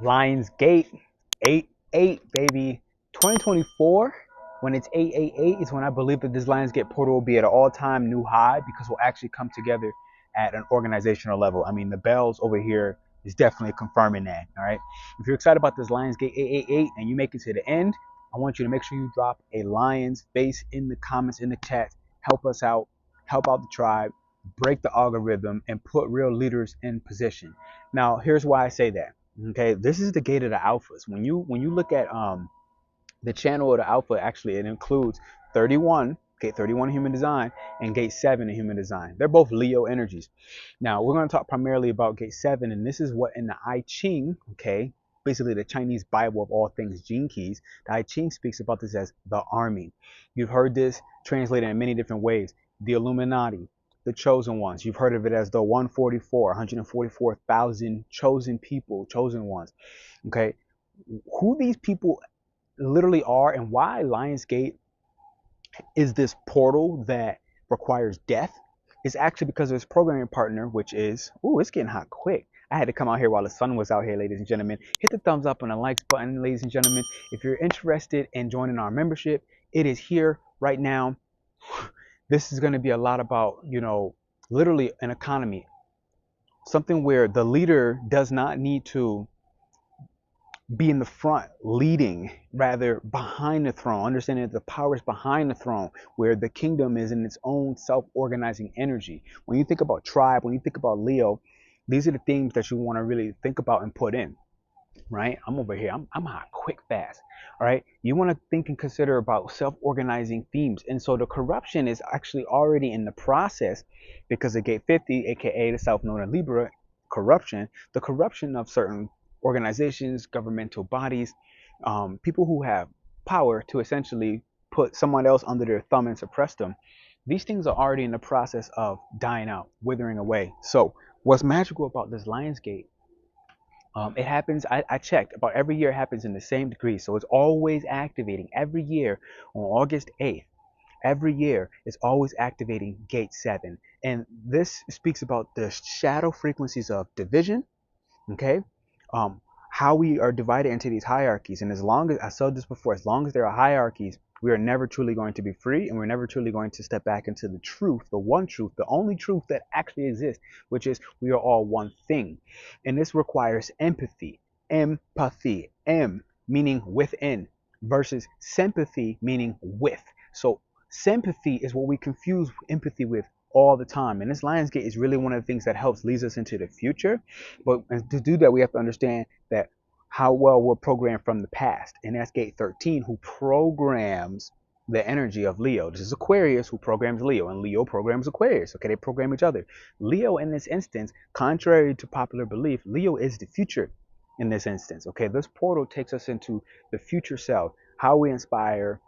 Lions Gate 88, baby. 2024, when it's 888, is when I believe that this Lions Gate portal will be at an all-time new high because we'll actually come together at an organizational level. I mean, the bells over here is definitely confirming that. All right. If you're excited about this Lions Gate 888 and you make it to the end, I want you to make sure you drop a lion's face in the comments, in the chat. Help us out, help out the tribe, break the algorithm, and put real leaders in position. Now, here's why I say that. Okay, this is the gate of the alphas. When you look at the channel of the alpha, actually it includes 31, gate 31 human design, and gate 7 in human design. They're both Leo energies. Now we're going to talk primarily about gate 7, and this is what in the I Ching, okay, basically the Chinese Bible of all things gene keys, the I Ching speaks about this as the army. You've heard this translated in many different ways. The Illuminati, the chosen ones. You've heard of it as the 144,000 chosen people, chosen ones. Okay, who these people literally are and why Lionsgate is this portal that requires death is actually because of its programming partner, which is, ooh, it's getting hot quick. I had to come out here while the sun was out here, ladies and gentlemen. Hit the thumbs up and the likes button, ladies and gentlemen. If you're interested in joining our membership, it is here right now. This is going to be a lot about, literally an economy. Something where the leader does not need to be in the front leading, rather behind the throne, understanding that the power is behind the throne, where the kingdom is in its own self-organizing energy. When you think about tribe, when you think about Leo, these are the themes that you want to really think about and put in, right? I'm over here. I'm hot, quick, fast. All right. You want to think and consider about self-organizing themes. And so the corruption is actually already in the process because of gate 50, aka the South Node and Libra corruption, the corruption of certain organizations, governmental bodies, people who have power to essentially put someone else under their thumb and suppress them. These things are already in the process of dying out, withering away. So what's magical about this Lionsgate, it happens, I checked, about every year it happens in the same degree. So it's always activating every year on August 8th. Every year it's always activating gate 7. And this speaks about the shadow frequencies of division, okay? How we are divided into these hierarchies. And as long as, I said this before, as long as there are hierarchies, we are never truly going to be free, and we're never truly going to step back into the truth, the one truth, the only truth that actually exists, which is we are all one thing. And this requires empathy. Empathy. M meaning within versus sympathy meaning with. So sympathy is what we confuse empathy with all the time. And this Lionsgate is really one of the things that helps leads us into the future. But to do that, we have to understand that how well we're programmed from the past. And that's gate 13, who programs the energy of Leo. This is Aquarius, who programs Leo, and Leo programs Aquarius. Okay, they program each other. Leo, in this instance, contrary to popular belief, Leo is the future in this instance. Okay, this portal takes us into the future self, how we inspire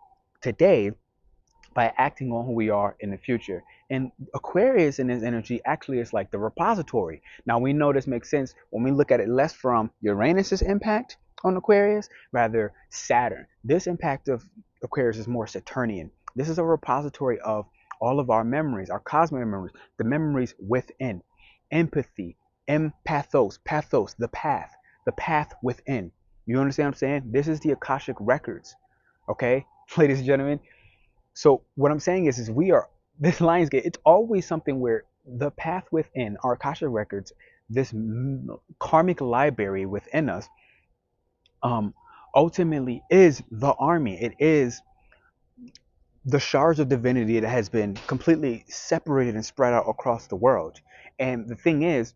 today by acting on who we are in the future. And Aquarius in his energy actually is like the repository. Now we know this makes sense when we look at it less from Uranus's impact on Aquarius, rather Saturn. This impact of Aquarius is more Saturnian. This is a repository of all of our memories, our cosmic memories, the memories within. Empathy, pathos, the path within. You understand what I'm saying? This is the Akashic records. Okay, ladies and gentlemen. So what I'm saying is we are, this Lionsgate, it's always something where the path within our Akasha records, this karmic library within us, ultimately is the army. It is the shards of divinity that has been completely separated and spread out across the world. And the thing is,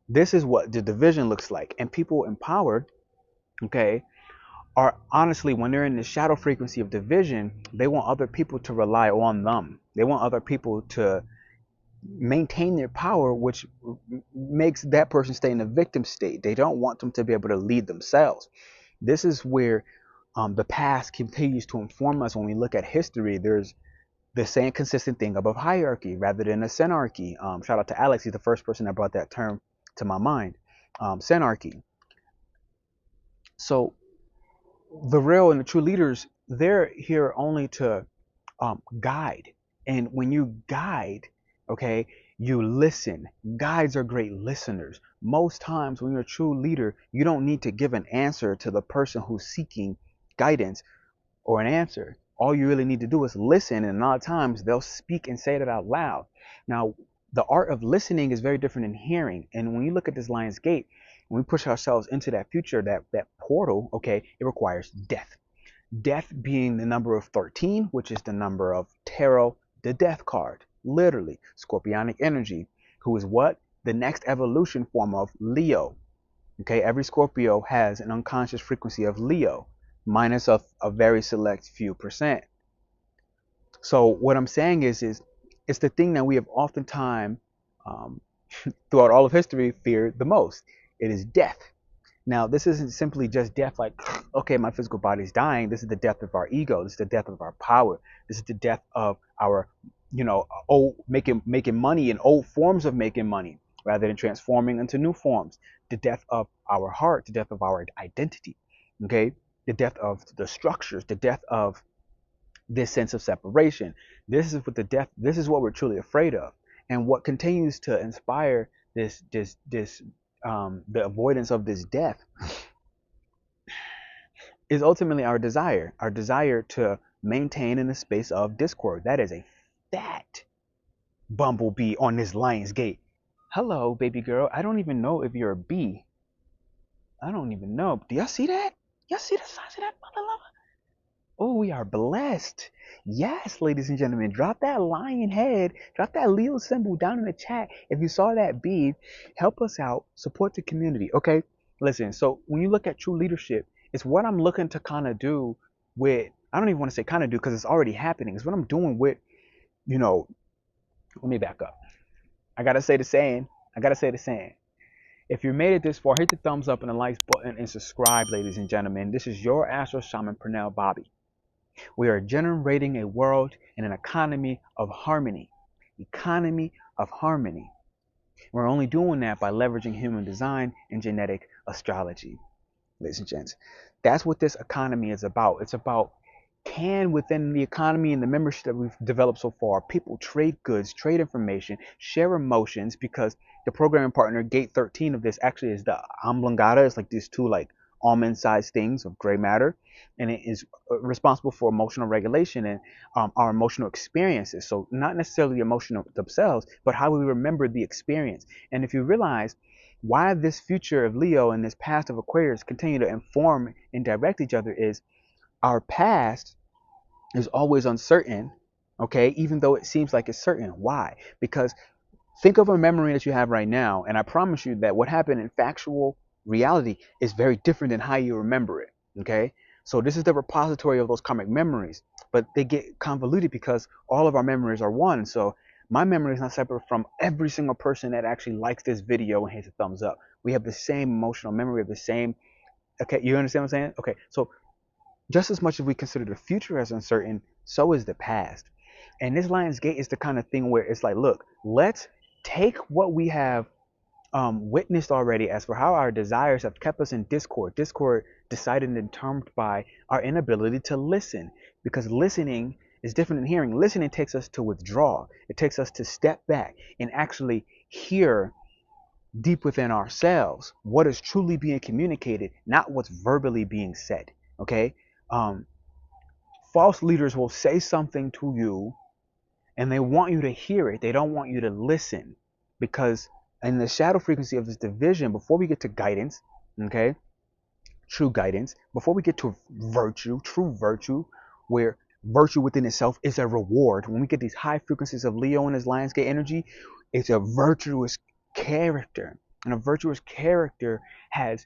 this is what the division looks like. And people empowered, okay, are honestly, when they're in the shadow frequency of division, they want other people to rely on them. They want other people to maintain their power, which makes that person stay in a victim state. They don't want them to be able to lead themselves. This is where the past continues to inform us. When we look at history, there's the same consistent thing above hierarchy rather than a synarchy. Shout out to Alex. He's the first person that brought that term to my mind. Synarchy. So the real and the true leaders, they're here only to guide. And when you guide, okay, you listen. Guides are great listeners. most times when you're a true leader, you don't need to give an answer to the person who's seeking guidance or an answer. All you really need to do is listen, and a lot of times they'll speak and say it out loud. Now, the art of listening is very different than hearing. And when you look at this Lion's Gate, when we push ourselves into that future, that portal, okay, it requires death. Death being the number of 13, which is the number of tarot, the death card, literally scorpionic energy, who is what? The next evolution form of Leo. Okay, every Scorpio has an unconscious frequency of Leo, minus a very select few percent. So what I'm saying is it's the thing that we have oftentimes throughout all of history feared the most. It is death. Now, this isn't simply just death like, okay, my physical body's dying. This is the death of our ego. This is the death of our power. This is the death of our, old making money in old forms of making money rather than transforming into new forms. The death of our heart, the death of our identity, okay? The death of the structures, the death of this sense of separation. This is what we're truly afraid of. And what continues to inspire the avoidance of this death is ultimately our desire to maintain in the space of discord. That is a fat bumblebee on this Lion's Gate. Hello, baby girl. I don't even know if you're a bee. I don't even know. Do y'all see that? Y'all see the size of that mother lover? Oh, we are blessed. Yes, ladies and gentlemen, drop that lion head, drop that Leo symbol down in the chat. If you saw that bee, help us out, support the community, okay? Listen, so when you look at true leadership, it's what I'm looking to kind of do with, I don't even want to say kind of do because it's already happening. It's what I'm doing with, let me back up. I got to say the saying. If you made it this far, hit the thumbs up and the likes button and subscribe, ladies and gentlemen. This is your AstroShaman Pernell Bobby. We are generating a world and an economy of harmony. We're only doing that by leveraging human design and genetic astrology, ladies and gents. That's what this economy is about. It's about, can within the economy and the membership that we've developed so far, people trade goods, trade information, share emotions, because the programming partner, gate 13 of this actually is the oblongata. It's like these two like almond-sized things of gray matter, and it is responsible for emotional regulation and our emotional experiences. So not necessarily emotional themselves, but how we remember the experience. And if you realize why this future of Leo and this past of Aquarius continue to inform and direct each other, is our past is always uncertain, okay, even though it seems like it's certain. Why? Because think of a memory that you have right now, and I promise you that what happened in factual reality is very different than how you remember it, okay? So this is the repository of those karmic memories, but they get convoluted because all of our memories are one. So my memory is not separate from every single person that actually likes this video and hits a thumbs up. We have the same emotional memory of the same, okay, you understand what I'm saying? Okay, so just as much as we consider the future as uncertain, so is the past. And this Lion's Gate is the kind of thing where it's like, look, let's take what we have witnessed already as for how our desires have kept us in discord. Discord decided and determined by our inability to listen, because listening is different than hearing. Listening takes us to withdraw. It takes us to step back and actually hear deep within ourselves what is truly being communicated, not what's verbally being said. Okay? False leaders will say something to you and they want you to hear it. They don't want you to listen, because in the shadow frequency of this division, before we get to guidance, okay, true guidance, before we get to virtue, true virtue, where virtue within itself is a reward. When we get these high frequencies of Leo and his Lion's Gate energy, it's a virtuous character. And a virtuous character has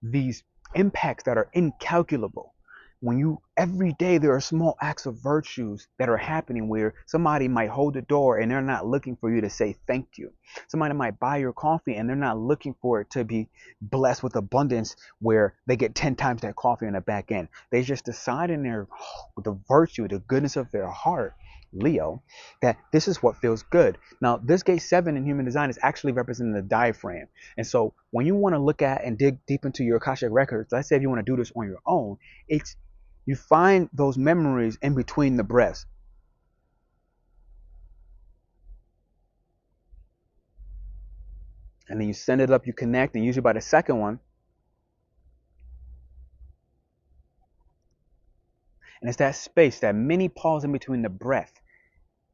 these impacts that are incalculable. When you, every day there are small acts of virtues that are happening where somebody might hold the door and they're not looking for you to say thank you. Somebody might buy your coffee and they're not looking for it to be blessed with abundance where they get 10 times that coffee on the back end. They just decide in their, with the virtue, the goodness of their heart, Leo, that this is what feels good. Now, this gate 7 in human design is actually representing the diaphragm. And so when you want to look at and dig deep into your Akashic records, let's say if you want to do this on your own, you find those memories in between the breaths. And then you send it up, you connect, and usually by the second one, and it's that space, that mini pause in between the breath.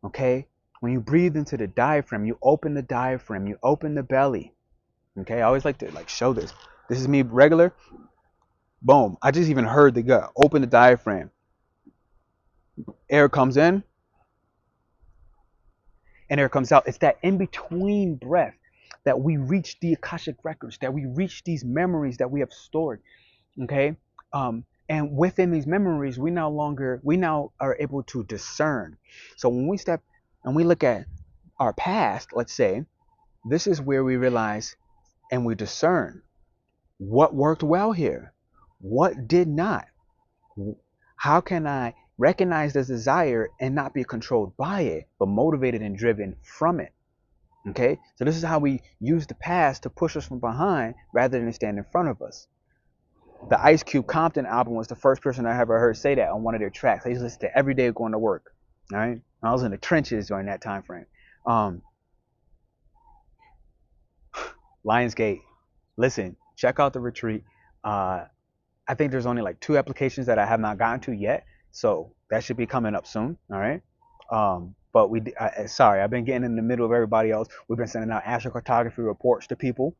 Okay? When you breathe into the diaphragm, you open the diaphragm, you open the belly. Okay? I always like to show this. This is me regular. Boom. I just even heard the gut. Open the diaphragm. Air comes in and air comes out. It's that in-between breath that we reach the Akashic records, that we reach these memories that we have stored. Okay? And within these memories, we now are able to discern. So when we step and we look at our past, let's say, this is where we realize and we discern what worked well here, what did not. How can I recognize this desire and not be controlled by it, but motivated and driven from it? Okay, so this is how we use the past to push us from behind rather than stand in front of us. The Ice Cube Compton album was the first person I ever heard say that on one of their tracks. I used to listen to every day going to work. All right, I was in the trenches during that time frame. Lionsgate, listen, check out the retreat. I think there's only like 2 applications that I have not gotten to yet, so that should be coming up soon. All right. But sorry, I've been getting in the middle of everybody else. We've been sending out astrocartography reports to people.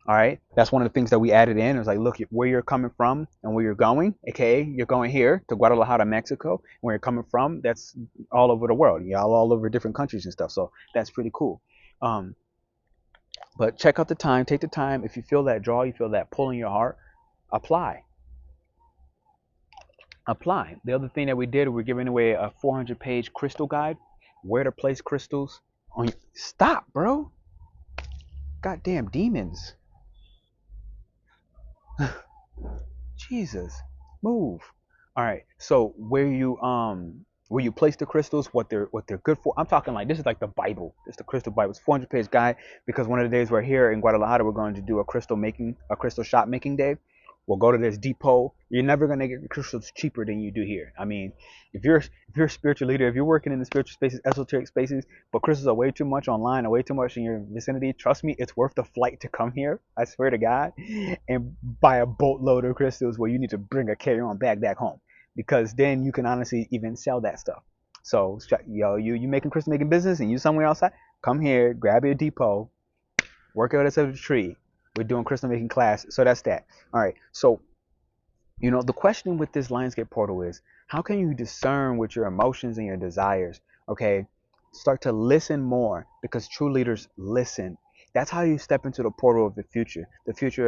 All right, that's one of the things that we added in. It was like, look, where you're coming from and where you're going. Okay, you're going here to Guadalajara, Mexico. Where you're coming from, that's all over the world. Y'all all over different countries and stuff. So that's pretty cool. But check out the time. Take the time. If you feel that draw, you feel that pull in your heart, apply. Apply. The other thing that we did, we're giving away a 400-page crystal guide, where to place crystals on. Stop, bro. Goddamn demons. Jesus, move. All right. So where you place the crystals, what they're good for. I'm talking like this is like the Bible. It's the crystal Bible. It's 400-page guide because one of the days we're here in Guadalajara, we're going to do a crystal shop making day. We'll go to this depot. You're never gonna get crystals cheaper than you do here. I mean, if you're a spiritual leader, if you're working in the spiritual spaces, esoteric spaces, but crystals are way too much online or way too much in your vicinity, trust me, it's worth the flight to come here. I swear to God, and buy a boatload of crystals where you need to bring a carry-on bag back home, because then you can honestly even sell that stuff. So, you making crystal making business and you somewhere outside, come here, grab your depot, work out at a tree. We're doing crystal making class. So that's that. All right. So, the question with this Lionsgate portal is, how can you discern with your emotions and your desires? Okay. Start to listen more, because true leaders listen. That's how you step into the portal of the future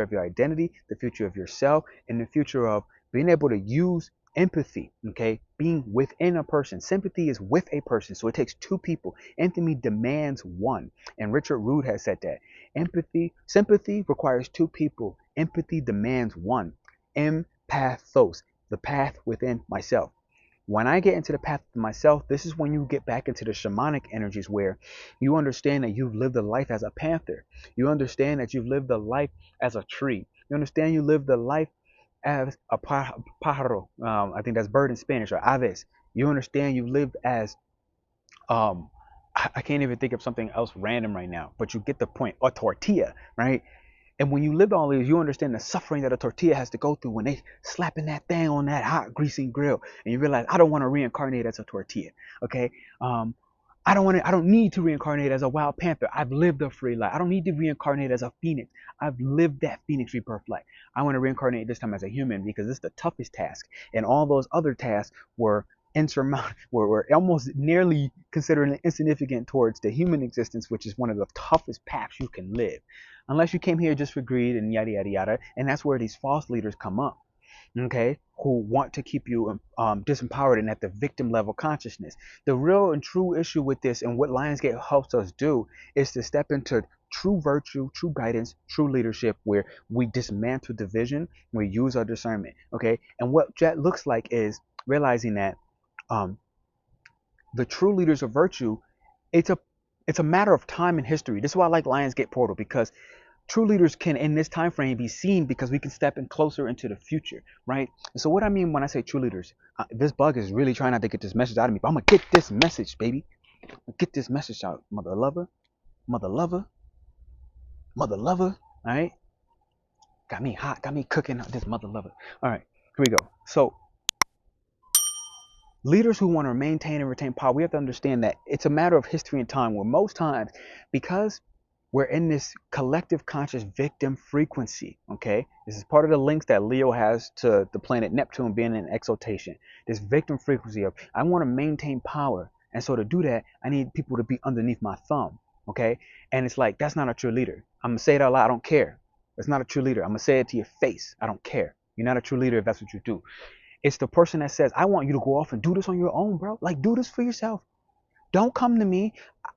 of your identity, the future of yourself, and the future of being able to use empathy. Okay. Being within a person. Sympathy is with a person. So it takes 2 people. Empathy demands 1. And Richard Rood has said that. Sympathy requires 2 people. Empathy demands 1. Empathos, the path within myself. When I get into the path of myself, this is when you get back into the shamanic energies, where you understand that you've lived a life as a panther. You understand that you've lived a life as a tree. You understand you lived a life as a pájaro. I think that's bird in Spanish, or aves. You understand you lived as I can't even think of something else random right now, but you get the point. A tortilla, right? And when you lived all these, you understand the suffering that a tortilla has to go through when they slapping that thing on that hot greasy grill, and you realize, I don't want to reincarnate as a tortilla. Okay, I don't need to reincarnate as a wild panther. I've lived a free life. I don't need to reincarnate as a phoenix. I've lived that phoenix rebirth life. I want to reincarnate this time as a human, because it's the toughest task, and all those other tasks were were almost nearly considered insignificant towards the human existence, which is one of the toughest paths you can live, unless you came here just for greed and yada yada yada. And that's where these false leaders come up, okay, who want to keep you disempowered and at the victim level consciousness. The real and true issue with this, and what Lionsgate helps us do, is to step into true virtue, true guidance, true leadership, where we dismantle division, we use our discernment. Okay, and what that looks like is realizing that the true leaders of virtue, it's a matter of time and history. This is why I like Lionsgate Portal, because true leaders can, in this time frame, be seen because we can step in closer into the future, right? And so what I mean when I say true leaders, this bug is really trying not to get this message out of me, but I'm gonna get this message, baby. Get this message out, mother lover, mother lover. mother lover. All right, got me hot, got me cooking. This mother lover. All right, here we go. So leaders who want to maintain and retain power, we have to understand that it's a matter of history and time, where most times, because we're in this collective conscious victim frequency, okay? This is part of the links that Leo has to the planet Neptune being in exaltation. This victim frequency of, I want to maintain power. And so to do that, I need people to be underneath my thumb, okay? And it's like, that's not a true leader. I'm going to say it out loud. I don't care. That's not a true leader. I'm going to say it to your face. I don't care. You're not a true leader if that's what you do. It's the person that says, I want you to go off and do this on your own, bro. Like, do this for yourself. Don't come to me.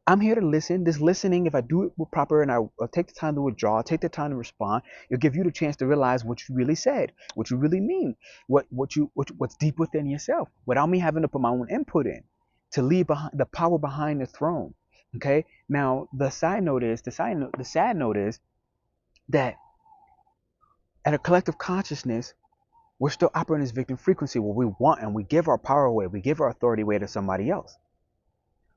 I'm here to listen. This listening, if I do it with proper and I'll take the time to withdraw, take the time to respond, it'll give you the chance to realize what you really said, what you really mean, what's deep within yourself, without me having to put my own input in, to leave behind the power behind the throne. Okay. Now the sad note is that at a collective consciousness, we're still operating this victim frequency where we want and we give our power away, we give our authority away to somebody else.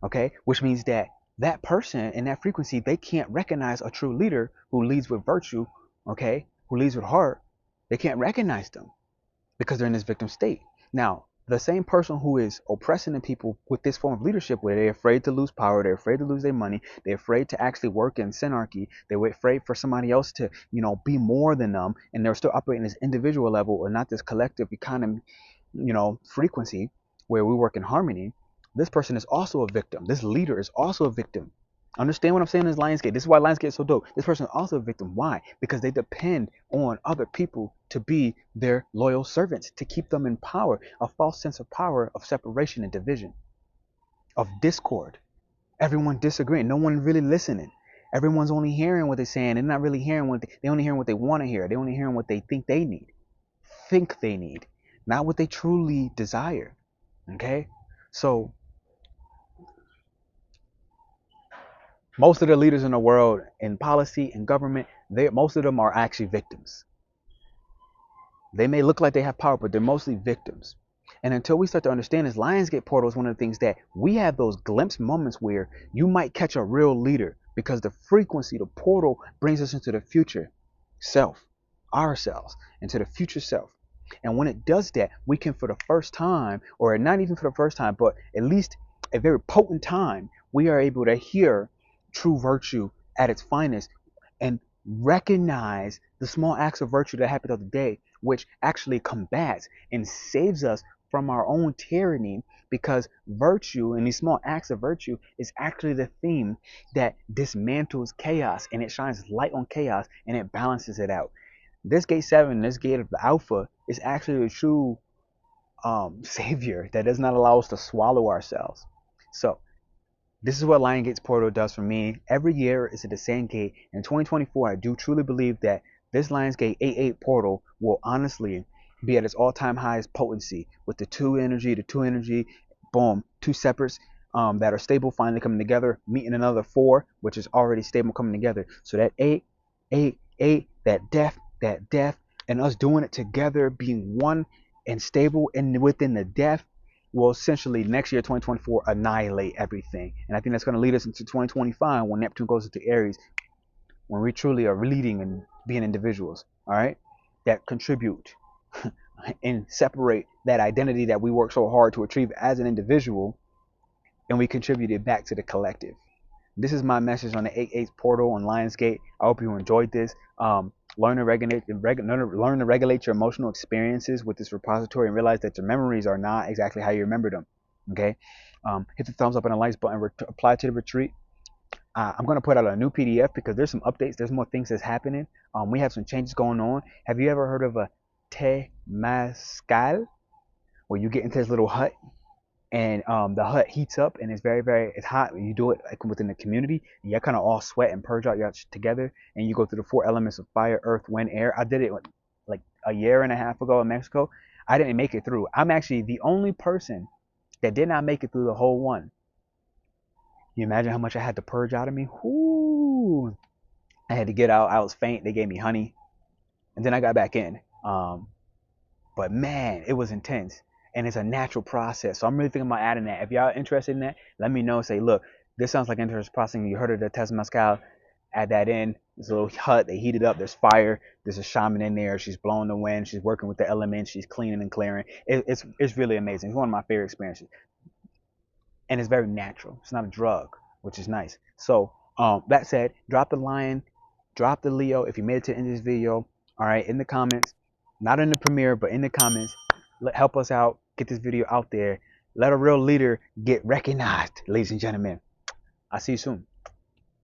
Okay, which means that that person in that frequency, they can't recognize a true leader who leads with virtue, okay, who leads with heart. They can't recognize them because they're in this victim state. Now, the same person who is oppressing the people with this form of leadership, where they're afraid to lose power, they're afraid to lose their money, they're afraid to actually work in synarchy, they're afraid for somebody else to, be more than them, and they're still operating this individual level or not this collective economy, frequency where we work in harmony. This person is also a victim. This leader is also a victim. Understand what I'm saying in this Lionsgate. This is why Lionsgate is so dope. This person is also a victim. Why? Because they depend on other people to be their loyal servants, to keep them in power, a false sense of power, of separation and division, of discord. Everyone disagreeing. No one really listening. Everyone's only hearing what they're saying. They're not really hearing they only hearing what they want to hear. They're only hearing what they think they need, not what they truly desire. Okay? So most of the leaders in the world, in policy and government, most of them are actually victims. They may look like they have power, but they're mostly victims. And until we start to understand this, Lionsgate portal is one of the things that we have those glimpse moments where you might catch a real leader, because the frequency, the portal, brings us into the future self, ourselves, into the future self. And when it does that, we can, for the first time, or not even for the first time, but at least a very potent time, we are able to hear true virtue at its finest and recognize the small acts of virtue that happen throughout the day, which actually combats and saves us from our own tyranny, because virtue and these small acts of virtue is actually the theme that dismantles chaos, and it shines light on chaos and it balances it out. This gate 7, this gate of the alpha, is actually a true savior that does not allow us to swallow ourselves. So this is what Lion Gate's portal does for me. Every year it's at the same gate. In 2024, I do truly believe that this Lionsgate 8-8 portal will honestly be at its all-time highest potency, with the two energy, boom, two separates that are stable finally coming together, meeting another 4, which is already stable, coming together. So that 8-8-8, that death, and us doing it together, being one and stable and within the death, will essentially next year, 2024, annihilate everything. And I think that's going to lead us into 2025, when Neptune goes into Aries, when we truly are leading and being individuals, all right, that contribute and separate that identity that we work so hard to achieve as an individual, and we contribute it back to the collective. This is my message on the 8-8 portal on Lionsgate. I hope you enjoyed this. Learn to regulate your emotional experiences with this repository, and realize that your memories are not exactly how you remember them. Okay? Hit the thumbs up and the likes button. Apply to the retreat. I'm going to put out a new PDF because there's some updates. There's more things that's happening. We have some changes going on. Have you ever heard of a temazcal, where you get into this little hut, and the hut heats up and it's it's hot. You do it like within the community, and you kind of all sweat and purge out your together, and you go through the 4 elements of fire, earth, wind, air. I did it like a year and a half ago in Mexico. I didn't make it through. I'm actually the only person that did not make it through the whole one. You imagine how much I had to purge out of me? Whoo! I had to get out. I was faint. They gave me honey, and then I got back in. But man, it was intense. And it's a natural process. So I'm really thinking about adding that. If y'all are interested in that, let me know. Say, look, this sounds like an interesting process. You heard of the temazcal, add that in. This little hut, they heat it up. There's fire. There's a shaman in there. She's blowing the wind. She's working with the elements. She's cleaning and clearing. It's really amazing. It's one of my favorite experiences, and it's very natural. It's not a drug, which is nice. So that said, drop the lion, drop the Leo. If you made it to the end of this video, all right, in the comments, not in the premiere, but in the comments, help us out. Get this video out there. Let a real leader get recognized, ladies and gentlemen. I'll see you soon.